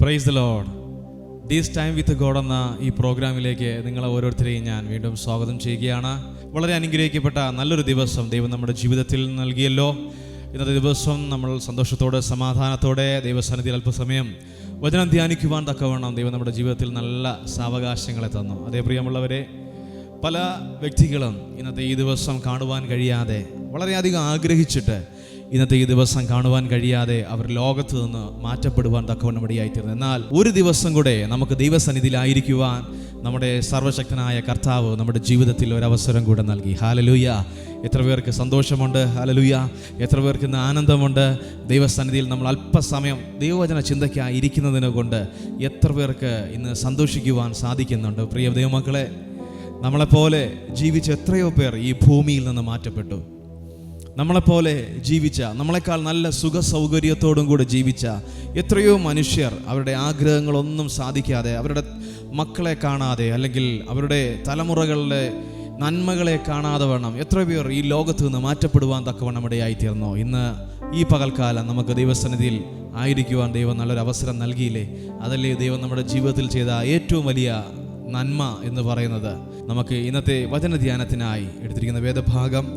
Praise the Lord. This time with God എന്ന ഈ പ്രോഗ്രാമിലേക്ക് നിങ്ങളെ ഓരോരുത്തരെയും ഞാൻ വീണ്ടും സ്വാഗതം ചെയ്യുകയാണ്. വളരെ അനുഗ്രഹിക്കപ്പെട്ട നല്ലൊരു ദിവസം ദൈവം നമ്മുടെ ജീവിതത്തിൽ നൽകിയല്ലോ. ഇന്നത്തെ ദിവസം നമ്മൾ സന്തോഷത്തോടെ സമാധാനത്തോടെ ദൈവസന്നിധിയിൽ അല്പസമയം വചനം ധ്യാനിക്കുവാൻ തക്കവണ്ണം ദൈവം നമ്മുടെ ജീവിതത്തിൽ നല്ല സാവകാശങ്ങളെ തന്നു. അതേ പ്രിയമുള്ളവരെ, പല വ്യക്തികളും ഇന്നത്തെ ഈ ദിവസം കാണുവാൻ കഴിയാതെ വളരെയധികം ആഗ്രഹിച്ചിട്ട് ഇന്നത്തെ ഈ ദിവസം കാണുവാൻ കഴിയാതെ അവർ ലോകത്ത് നിന്ന് മാറ്റപ്പെടുവാൻ തക്കവണ്ണം ഇടയായിത്തീർന്നു. എന്നാൽ ഒരു ദിവസം കൂടെ നമുക്ക് ദൈവസന്നിധിയിലായിരിക്കുവാൻ നമ്മുടെ സർവശക്തനായ കർത്താവ് നമ്മുടെ ജീവിതത്തിൽ ഒരവസരം കൂടെ നൽകി. ഹല്ലേലൂയ! എത്ര പേർക്ക് സന്തോഷമുണ്ട്! ഹല്ലേലൂയ! എത്ര പേർക്ക് ഇന്ന് ആനന്ദമുണ്ട്! ദൈവസന്നിധിയിൽ നമ്മൾ അല്പസമയം ദൈവവചന ചിന്തയ്ക്കായി ഇരിക്കുന്നതിനെ കൊണ്ട് എത്ര പേർക്ക് ഇന്ന് സന്തോഷിക്കുവാൻ സാധിക്കുന്നുണ്ട്? പ്രിയ ദൈവമക്കളെ, നമ്മളെപ്പോലെ ജീവിച്ച എത്രയോ പേർ ഈ ഭൂമിയിൽ നിന്ന് മാറ്റപ്പെട്ടു. നമ്മളെപ്പോലെ ജീവിച്ച, നമ്മളെക്കാൾ നല്ല സുഖ സൗകര്യത്തോടും കൂടെ ജീവിച്ച എത്രയോ മനുഷ്യർ അവരുടെ ആഗ്രഹങ്ങളൊന്നും സാധിക്കാതെ, അവരുടെ മക്കളെ കാണാതെ, അല്ലെങ്കിൽ അവരുടെ തലമുറകളുടെ നന്മകളെ കാണാതെ വേണം എത്ര പേർ ഈ ലോകത്ത് നിന്ന് മാറ്റപ്പെടുവാൻ തക്കവണ്ണം ഇടയായിത്തീർന്നു. ഇന്ന് ഈ പകൽക്കാലം നമുക്ക് ദൈവസന്നിധിയിൽ ആയിരിക്കുവാൻ ദൈവം നല്ലൊരു അവസരം നൽകിയില്ലേ? അതല്ലേ ദൈവം നമ്മുടെ ജീവിതത്തിൽ ചെയ്ത ഏറ്റവും വലിയ നന്മ എന്ന് പറയുന്നത്. നമുക്ക് ഇന്നത്തെ വചനധ്യാനത്തിനായി എടുത്തിരിക്കുന്ന വേദഭാഗം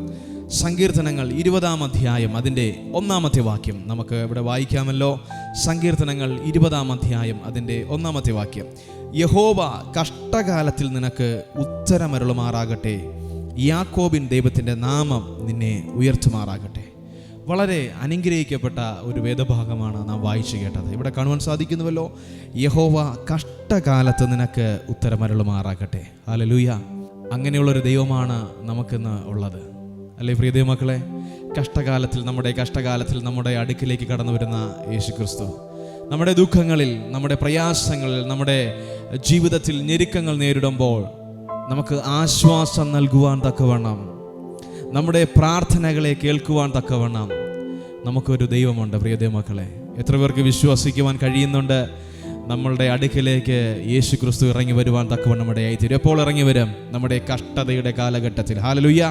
സങ്കീർത്തനങ്ങൾ 20-ാം അധ്യായം അതിൻ്റെ 1-ാമത്തെ വാക്യം നമുക്ക് ഇവിടെ വായിക്കാമല്ലോ. സങ്കീർത്തനങ്ങൾ 20-ാം അധ്യായം അതിൻ്റെ 1-ാമത്തെ വാക്യം: യഹോവ കഷ്ടകാലത്തിൽ നിനക്ക് ഉത്തരമരുളുമാറാകട്ടെ, യാക്കോബിൻ ദൈവത്തിൻ്റെ നാമം നിന്നെ ഉയർത്തുമാറാകട്ടെ. വളരെ അനുഗ്രഹിക്കപ്പെട്ട ഒരു വേദഭാഗമാണ് നാം വായിച്ചു കേട്ടത്. ഇവിടെ കാണുവാൻ സാധിക്കുന്നുവല്ലോ, യഹോവ കഷ്ടകാലത്ത് നിനക്ക് ഉത്തരമരുളുമാറാകട്ടെ. ഹല്ലേലൂയ! അങ്ങനെയുള്ളൊരു ദൈവമാണ് നമുക്കിന്ന് ഉള്ളത്, അല്ലേ പ്രിയ ദൈവമക്കളെ? കഷ്ടകാലത്തിൽ നമ്മുടെ അടുക്കിലേക്ക് കടന്നു വരുന്ന യേശുക്രിസ്തു നമ്മുടെ ദുഃഖങ്ങളിൽ, നമ്മുടെ പ്രയാസങ്ങളിൽ, നമ്മുടെ ജീവിതത്തിൽ ഞെരുക്കങ്ങൾ നേരിടുമ്പോൾ നമുക്ക് ആശ്വാസം നൽകുവാൻ തക്കവണ്ണം, നമ്മുടെ പ്രാർത്ഥനകളെ കേൾക്കുവാൻ തക്കവണ്ണം നമുക്കൊരു ദൈവമുണ്ട്. പ്രിയ ദൈവമക്കളെ, എത്ര പേർക്ക് വിശ്വസിക്കുവാൻ കഴിയുന്നുണ്ട് നമ്മളുടെ അടുക്കിലേക്ക് യേശുക്രിസ്തു ഇറങ്ങി വരുവാൻ തക്കവണ്ണം ഇടയായിത്തീരും? എപ്പോൾ ഇറങ്ങി വരും? നമ്മുടെ കഷ്ടതയുടെ കാലഘട്ടത്തിൽ. ഹല്ലേലൂയ!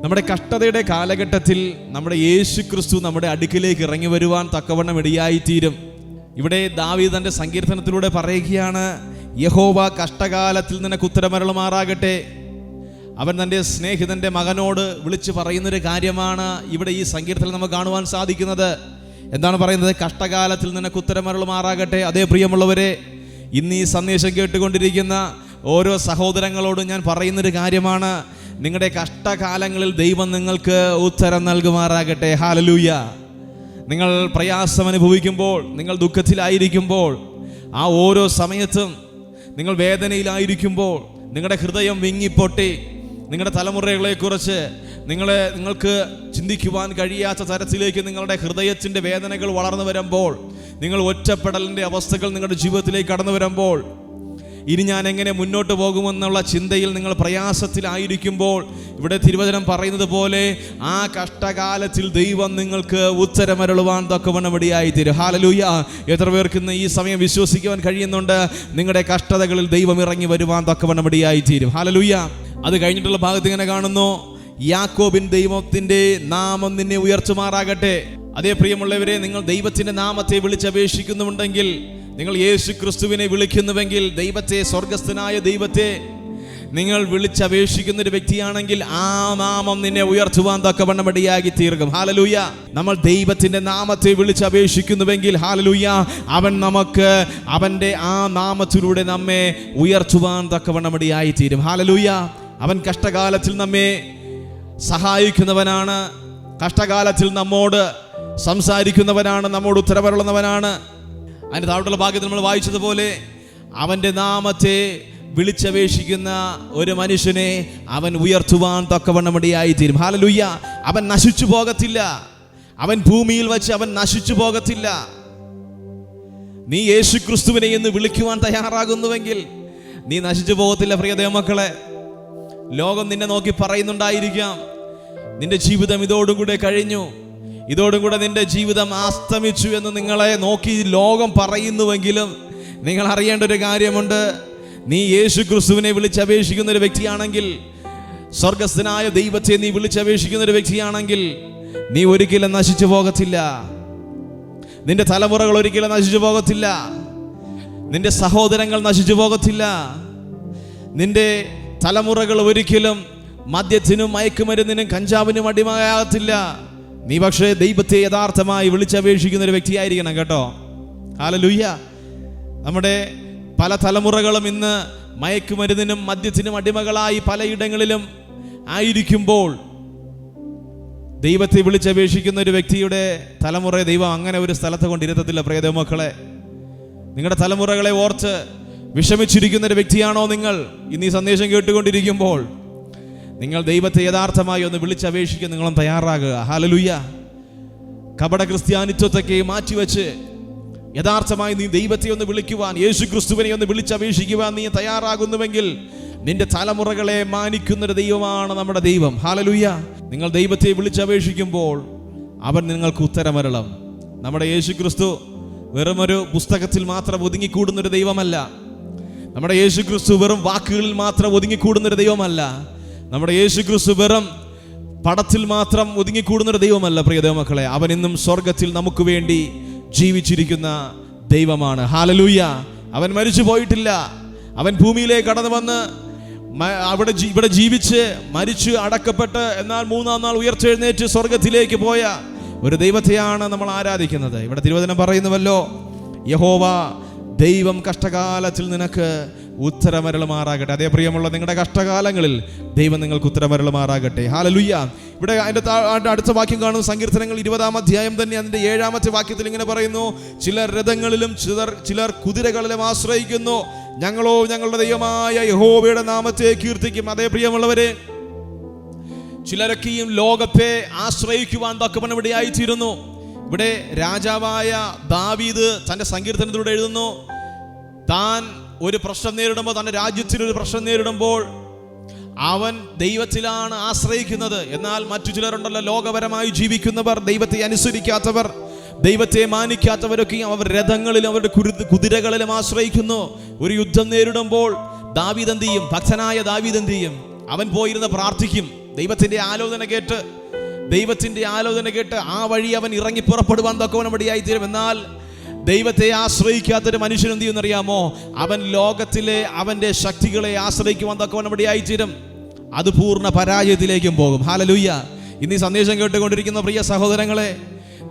നമ്മുടെ കഷ്ടതയുടെ കാലഘട്ടത്തിൽ നമ്മുടെ യേശുക്രിസ്തു നമ്മുടെ അടുക്കിലേക്ക് ഇറങ്ങി വരുവാൻ തക്കവണ്ണം ഇടയായിത്തീരും. ഇവിടെ ദാവീദ് തൻ്റെ സങ്കീർത്തനത്തിലൂടെ പറയുകയാണ്, യഹോവ കഷ്ടകാലത്തിൽ നിനക്ക് ഉത്തരമരുളുമാറാകട്ടെ. അവൻ തൻ്റെ സ്നേഹിതൻ്റെ മകനോട് വിളിച്ച് പറയുന്നൊരു കാര്യമാണ് ഇവിടെ ഈ സങ്കീർത്തനം നമുക്ക് കാണുവാൻ സാധിക്കുന്നത്. എന്താണ് പറയുന്നത്? കഷ്ടകാലത്തിൽ നിനക്ക് ഉത്തരമരുളുമാറാകട്ടെ. അതേ പ്രിയമുള്ളവരെ, ഇന്ന് ഈ സന്ദേശം കേട്ടുകൊണ്ടിരിക്കുന്ന ഓരോ സഹോദരങ്ങളോടും ഞാൻ പറയുന്നൊരു കാര്യമാണ്, നിങ്ങളുടെ കഷ്ടകാലങ്ങളിൽ ദൈവം നിങ്ങൾക്ക് ഉത്തരം നൽകുമാറാകട്ടെ. ഹല്ലേലൂയ! നിങ്ങൾ പ്രയാസം അനുഭവിക്കുമ്പോൾ, നിങ്ങൾ ദുഃഖത്തിലായിരിക്കുമ്പോൾ, ആ ഓരോ സമയത്തും നിങ്ങൾ വേദനയിലായിരിക്കുമ്പോൾ, നിങ്ങളുടെ ഹൃദയം വിങ്ങിപ്പൊട്ടി, നിങ്ങളുടെ തലമുറകളെക്കുറിച്ച് നിങ്ങൾക്ക് ചിന്തിക്കുവാൻ കഴിയാത്ത തരത്തിലേക്ക് നിങ്ങളുടെ ഹൃദയത്തിൻ്റെ വേദനകൾ വളർന്നു വരുമ്പോൾ, നിങ്ങൾ ഒറ്റപ്പെടലിൻ്റെ അവസ്ഥകൾ നിങ്ങളുടെ ജീവിതത്തിലേക്ക് കടന്നു വരുമ്പോൾ, ഇനി ഞാൻ എങ്ങനെ മുന്നോട്ട് പോകുമെന്നുള്ള ചിന്തയിൽ നിങ്ങൾ പ്രയാസത്തിലായിരിക്കുമ്പോൾ, ഇവിടെ തിരുവചനം പറയുന്നത് പോലെ ആ കഷ്ടകാലത്തിൽ ദൈവം നിങ്ങൾക്ക് ഉത്തരമരുളുവാൻ തക്കവണ്ണം ഇടയായിത്തീരും. ഹല്ലേലൂയ! എത്ര പേർക്ക് ഇന്ന് ഈ സമയം വിശ്വസിക്കുവാൻ കഴിയുന്നുണ്ട് നിങ്ങളുടെ കഷ്ടതകളിൽ ദൈവം ഇറങ്ങി വരുവാൻ തക്കവണ്ണം ഇടയായിത്തീരും? ഹല്ലേലൂയ! അത് കഴിഞ്ഞിട്ടുള്ള ഭാഗത്ത് ഇങ്ങനെ കാണുന്നു, യാക്കോബിൻ ദൈവത്തിൻ്റെ നാമം നിന്നെ ഉയർത്തുമാറാകട്ടെ. അതേ പ്രിയമുള്ളവരെ, നിങ്ങൾ ദൈവത്തിൻ്റെ നാമത്തെ വിളിച്ചപേക്ഷിക്കുന്നുണ്ടെങ്കിൽ, നിങ്ങൾ യേശു ക്രിസ്തുവിനെ വിളിക്കുന്നുവെങ്കിൽ, ദൈവത്തെ, സ്വർഗസ്ഥനായ ദൈവത്തെ നിങ്ങൾ വിളിച്ചപേക്ഷിക്കുന്ന ഒരു വ്യക്തിയാണെങ്കിൽ, ആ നാമം നിന്നെ ഉയർത്തുവാൻ തക്കവണ്ണം ഇടയാക്കി തീർക്കും. ഹല്ലേലൂയ! നമ്മൾ ദൈവത്തിന്റെ നാമത്തെ വിളിച്ചപേക്ഷിക്കുന്നുവെങ്കിൽ, ഹല്ലേലൂയ, അവൻ നമുക്ക് അവന്റെ ആ നാമത്തിലൂടെ നമ്മെ ഉയർത്തുവാൻ തക്കവണ്ണം ഇടയായി തീരും. ഹല്ലേലൂയ! അവൻ കഷ്ടകാലത്തിൽ നമ്മെ സഹായിക്കുന്നവനാണ്, കഷ്ടകാലത്തിൽ നമ്മോട് സംസാരിക്കുന്നവനാണ്, നമ്മോട് ഉത്തരവരുളുന്നവനാണ്. അതിൻ്റെ താഴോട്ടുള്ള ഭാഗത്ത് നമ്മൾ വായിച്ചതുപോലെ, അവൻ്റെ നാമത്തെ വിളിച്ചപേക്ഷിക്കുന്ന ഒരു മനുഷ്യനെ അവൻ ഉയർത്തുവാൻ തക്കവണ്ണം ഇടയായിത്തീരും. ഹല്ലേലൂയ! അവൻ നശിച്ചു പോകത്തില്ല, അവൻ ഭൂമിയിൽ വച്ച് അവൻ നശിച്ചു പോകത്തില്ല. നീ യേശുക്രിസ്തുവിനെ എന്ന് വിളിക്കുവാൻ തയ്യാറാകുന്നുവെങ്കിൽ നീ നശിച്ചു പോകത്തില്ല. പ്രിയ ദൈവമക്കളെ, ലോകം നിന്നെ നോക്കി പറയുന്നുണ്ടായിരിക്കാം, നിന്റെ ജീവിതം ഇതോടും കൂടെ കഴിഞ്ഞു, ഇതോടും കൂടെ നിന്റെ ജീവിതം അസ്തമിച്ചു എന്ന് നിങ്ങളെ നോക്കി ലോകം പറയുന്നുവെങ്കിലും, നിങ്ങൾ അറിയേണ്ട ഒരു കാര്യമുണ്ട്. നീ യേശു ക്രിസ്തുവിനെ വിളിച്ചപേക്ഷിക്കുന്ന ഒരു വ്യക്തിയാണെങ്കിൽ, സ്വർഗസ്ഥനായ ദൈവത്തെ നീ വിളിച്ചപേക്ഷിക്കുന്ന ഒരു വ്യക്തിയാണെങ്കിൽ, നീ ഒരിക്കലും നശിച്ചു പോകത്തില്ല. നിന്റെ തലമുറകൾ ഒരിക്കലും നശിച്ചു പോകത്തില്ല. നിന്റെ സഹോദരങ്ങൾ നശിച്ചു പോകത്തില്ല. നിന്റെ തലമുറകൾ ഒരിക്കലും മദ്യത്തിനും മയക്കുമരുന്നിനും കഞ്ചാവിനും അടിമയാകത്തില്ല. നീ പക്ഷേ ദൈവത്തെ യഥാർത്ഥമായി വിളിച്ചപേക്ഷിക്കുന്ന ഒരു വ്യക്തിയായിരിക്കണം കേട്ടോ. ഹല്ലേലൂയ. നമ്മുടെ പല തലമുറകളും ഇന്ന് മയക്കുമരുന്നിനും മദ്യത്തിനും അടിമകളായി പലയിടങ്ങളിലും ആയിരിക്കുമ്പോൾ ദൈവത്തെ വിളിച്ചപേക്ഷിക്കുന്ന ഒരു വ്യക്തിയുടെ തലമുറയെ ദൈവം അങ്ങനെ ഒരു സ്ഥലത്ത് കൊണ്ടിരുത്തത്തില്ല. പ്രിയ ദൈവമക്കളെ, നിങ്ങളുടെ തലമുറകളെ ഓർത്ത് വിഷമിച്ചിരിക്കുന്ന ഒരു വ്യക്തിയാണോ നിങ്ങൾ? ഇന്ന് ഈ സന്ദേശം കേട്ടുകൊണ്ടിരിക്കുമ്പോൾ നിങ്ങൾ ദൈവത്തെ യഥാർത്ഥമായി ഒന്ന് വിളിച്ചപേക്ഷിക്കാൻ നിങ്ങളും തയ്യാറാകുക. ഹല്ലേലൂയ. കപട ക്രിസ്ത്യാനിത്വത്തൊക്കെ മാറ്റിവെച്ച് യഥാർത്ഥമായി നീ ദൈവത്തെ ഒന്ന് വിളിക്കുവാൻ, യേശു ക്രിസ്തുവിനെ ഒന്ന് വിളിച്ചപേക്ഷിക്കുവാൻ നീ തയ്യാറാകുന്നുവെങ്കിൽ നിന്റെ തലമുറകളെ മാനിക്കുന്നൊരു ദൈവമാണ് നമ്മുടെ ദൈവം. ഹല്ലേലൂയ. നിങ്ങൾ ദൈവത്തെ വിളിച്ചപേക്ഷിക്കുമ്പോൾ അവൻ നിങ്ങൾക്ക് ഉത്തരമരുളും. നമ്മുടെ യേശു ക്രിസ്തു വെറുമൊരു പുസ്തകത്തിൽ മാത്രം ഒതുങ്ങിക്കൂടുന്നൊരു ദൈവമല്ല. നമ്മുടെ യേശു ക്രിസ്തു വെറും വാക്കുകളിൽ മാത്രം ഒതുങ്ങിക്കൂടുന്നൊരു ദൈവമല്ല. നമ്മുടെ യേശു ക്രിസ്തു വെറും പടത്തിൽ മാത്രം ഒതുങ്ങിക്കൂടുന്നൊരു ദൈവമല്ല. പ്രിയ ദൈവമക്കളെ, അവൻ ഇന്നും സ്വർഗത്തിൽ നമുക്ക് വേണ്ടി ജീവിച്ചിരിക്കുന്ന ദൈവമാണ്. ഹല്ലേലൂയ. അവൻ മരിച്ചു പോയിട്ടില്ല. അവൻ ഭൂമിയിലേക്ക് കടന്നു വന്ന് ഇവിടെ ജീവിച്ച് മരിച്ചു അടക്കപ്പെട്ട് എന്നാൽ മൂന്നാം നാൾ ഉയർത്തെഴുന്നേറ്റ് സ്വർഗത്തിലേക്ക് പോയ ഒരു ദൈവത്തെയാണ് നമ്മൾ ആരാധിക്കുന്നത്. ഇവിടെ തിരുവചനം പറയുന്നുവല്ലോ, യഹോവ ദൈവം കഷ്ടകാലത്തിൽ നിനക്ക് ഉത്തരമരുളുമാറാകട്ടെ. അതേ പ്രിയമുള്ള, നിങ്ങളുടെ കഷ്ടകാലങ്ങളിൽ ദൈവം നിങ്ങൾക്ക് ഉത്തരമരുളുമാറാകട്ടെ. ഹല്ലേലൂയ. ഇവിടെ അതിൻ്റെ അടുത്ത വാക്യം കാണുന്നു, സങ്കീർത്തനങ്ങൾ 20-ാം അധ്യായം തന്നെ അതിൻ്റെ 7-ാമത്തെ വാക്യത്തിൽ ഇങ്ങനെ പറയുന്നു, ചിലർ രഥങ്ങളിലും ചിലർ കുതിരകളിലും ആശ്രയിക്കുന്നു, ഞങ്ങളോ ഞങ്ങളുടെ ദൈവമായ യഹോവയുടെ നാമത്തെ കീർത്തിക്കും. അതേ പ്രിയമുള്ളവരെ, ചിലരൊക്കെയും ലോകത്തെ ആശ്രയിക്കുവാൻ തക്കവണ്ണമിടയായിത്തീരുന്നു. ഇവിടെ രാജാവായ ദാവീദ് തൻ്റെ സങ്കീർത്തനത്തിലൂടെ എഴുതുന്നു, താൻ ഒരു പ്രശ്നം നേരിടുമ്പോൾ, തൻ്റെ രാജ്യത്തിനൊരു പ്രശ്നം നേരിടുമ്പോൾ അവൻ ദൈവത്തിലാണ് ആശ്രയിക്കുന്നത്. എന്നാൽ മറ്റു ചിലരുണ്ടല്ലോ, ലോകപരമായി ജീവിക്കുന്നവർ, ദൈവത്തെ അനുസരിക്കാത്തവർ, ദൈവത്തെ മാനിക്കാത്തവരൊക്കെയും അവർ രഥങ്ങളിലും അവരുടെ കുതിരകളിലും ആശ്രയിക്കുന്നു. ഒരു യുദ്ധം നേരിടുമ്പോൾ ദാവീദ് എന്ത് ചെയ്യും? ഭക്തനായ ദാവീദ് എന്ത് ചെയ്യും? അവൻ പോയിരുന്ന് പ്രാർത്ഥിക്കും. ദൈവത്തിൻ്റെ ആലോചന കേട്ട് ആ വഴി അവൻ ഇറങ്ങി പുറപ്പെടുവാൻ തക്കവണ്ണമിടയായിത്തീരും. എന്നാൽ ദൈവത്തെ ആശ്രയിക്കാത്തൊരു മനുഷ്യൻ എന്ത് ചെയ്യുന്നറിയാമോ? അവൻ ലോകത്തിലെ അവൻ്റെ ശക്തികളെ ആശ്രയിക്കുവാൻ തക്കവണ്ണമിടയായിത്തീരും. അത് പൂർണ്ണ പരാജയത്തിലേക്കും പോകും. ഹല്ലേലൂയ. ഇന്ന് ഈ സന്ദേശം കേട്ടുകൊണ്ടിരിക്കുന്ന പ്രിയ സഹോദരങ്ങളെ,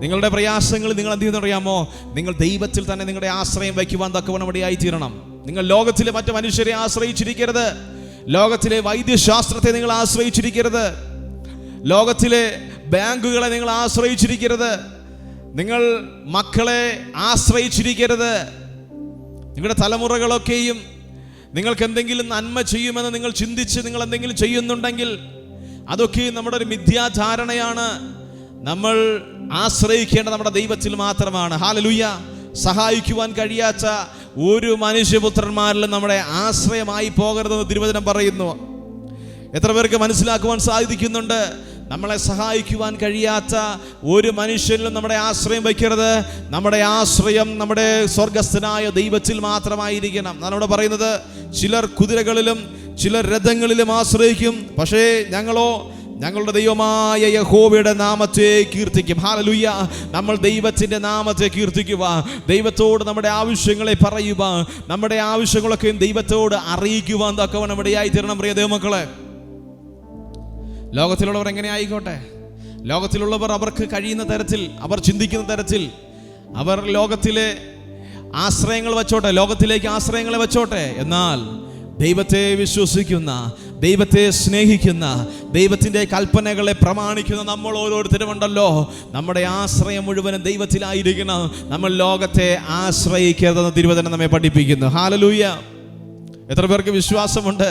നിങ്ങളുടെ പ്രയാസങ്ങൾ നിങ്ങൾ എന്ത് ചെയ്യുന്നറിയാമോ? നിങ്ങൾ ദൈവത്തിൽ തന്നെ നിങ്ങളുടെ ആശ്രയം വയ്ക്കുവാൻ തക്കവണ്ണമിടയായിത്തീരണം. നിങ്ങൾ ലോകത്തിലെ മറ്റു മനുഷ്യരെ ആശ്രയിച്ചിരിക്കരുത്. ലോകത്തിലെ വൈദ്യശാസ്ത്രത്തെ നിങ്ങൾ ആശ്രയിച്ചിരിക്കരുത്. ലോകത്തിലെ ബാങ്കുകളെ നിങ്ങൾ ആശ്രയിച്ചിരിക്കരുത്. നിങ്ങൾ മക്കളെ ആശ്രയിച്ചിരിക്കരുത്. നിങ്ങളുടെ തലമുറകളൊക്കെയും നിങ്ങൾക്ക് എന്തെങ്കിലും നന്മ ചെയ്യുമെന്ന് നിങ്ങൾ ചിന്തിച്ച് നിങ്ങൾ എന്തെങ്കിലും ചെയ്യുന്നുണ്ടെങ്കിൽ അതൊക്കെ നമ്മുടെ ഒരു മിഥ്യാധാരണയാണ്. നമ്മൾ ആശ്രയിക്കേണ്ടത് നമ്മുടെ ദൈവത്തിൽ മാത്രമാണ്. ഹല്ലേലൂയ. സഹായിക്കുവാൻ കഴിയാത്ത ഒരു മനുഷ്യപുത്രന്മാരിലും നമ്മുടെ ആശ്രയമായി പോകരുതെന്ന് തിരുവചനം പറയുന്നു. എത്ര പേർക്ക് മനസ്സിലാക്കുവാൻ സാധിക്കുന്നുണ്ട്? നമ്മളെ സഹായിക്കുവാൻ കഴിയാത്ത ഒരു മനുഷ്യനിലും നമ്മുടെ ആശ്രയം വയ്ക്കരുത്. നമ്മുടെ ആശ്രയം നമ്മുടെ സ്വർഗസ്ഥനായ ദൈവത്തിൽ മാത്രമായിരിക്കണം. ഞാനിവിടെ പറയുന്നത്, ചിലർ കുതിരകളിലും ചിലർ രഥങ്ങളിലും ആശ്രയിക്കും, പക്ഷേ ഞങ്ങളോ ഞങ്ങളുടെ ദൈവമായ യഹോവയുടെ നാമത്തെ കീർത്തിക്കും. ഹല്ലേലൂയ. നമ്മൾ ദൈവത്തിൻ്റെ നാമത്തെ കീർത്തിക്കുക, ദൈവത്തോട് നമ്മുടെ ആവശ്യങ്ങളെ പറയുക, നമ്മുടെ ആവശ്യങ്ങളൊക്കെ ദൈവത്തോട് അറിയിക്കുവാൻ തക്കവണ്ണം ഇടയായി തീരണം. പ്രിയ ദൈവമക്കളെ, ലോകത്തിലുള്ളവർ എങ്ങനെ ആയിക്കോട്ടെ, ലോകത്തിലുള്ളവർ അവർക്ക് കഴിയുന്ന തരത്തിൽ, അവർ ചിന്തിക്കുന്ന തരത്തിൽ അവർ ലോകത്തിലെ ആശ്രയങ്ങൾ വെച്ചോട്ടെ, ലോകത്തിലേക്ക് ആശ്രയങ്ങളെ വെച്ചോട്ടെ. എന്നാൽ ദൈവത്തെ വിശ്വസിക്കുന്ന, ദൈവത്തെ സ്നേഹിക്കുന്ന, ദൈവത്തിൻ്റെ കൽപ്പനകളെ പ്രമാണിക്കുന്ന നമ്മൾ ഓരോരുത്തരുമുണ്ടല്ലോ, നമ്മുടെ ആശ്രയം മുഴുവനും ദൈവത്തിലായിരിക്കണം. നമ്മൾ ലോകത്തെ ആശ്രയിക്കരുതെന്ന് തിരുവചനം നമ്മെ പഠിപ്പിക്കുന്നു. ഹല്ലേലൂയ. എത്ര പേർക്ക് വിശ്വാസമുണ്ട്?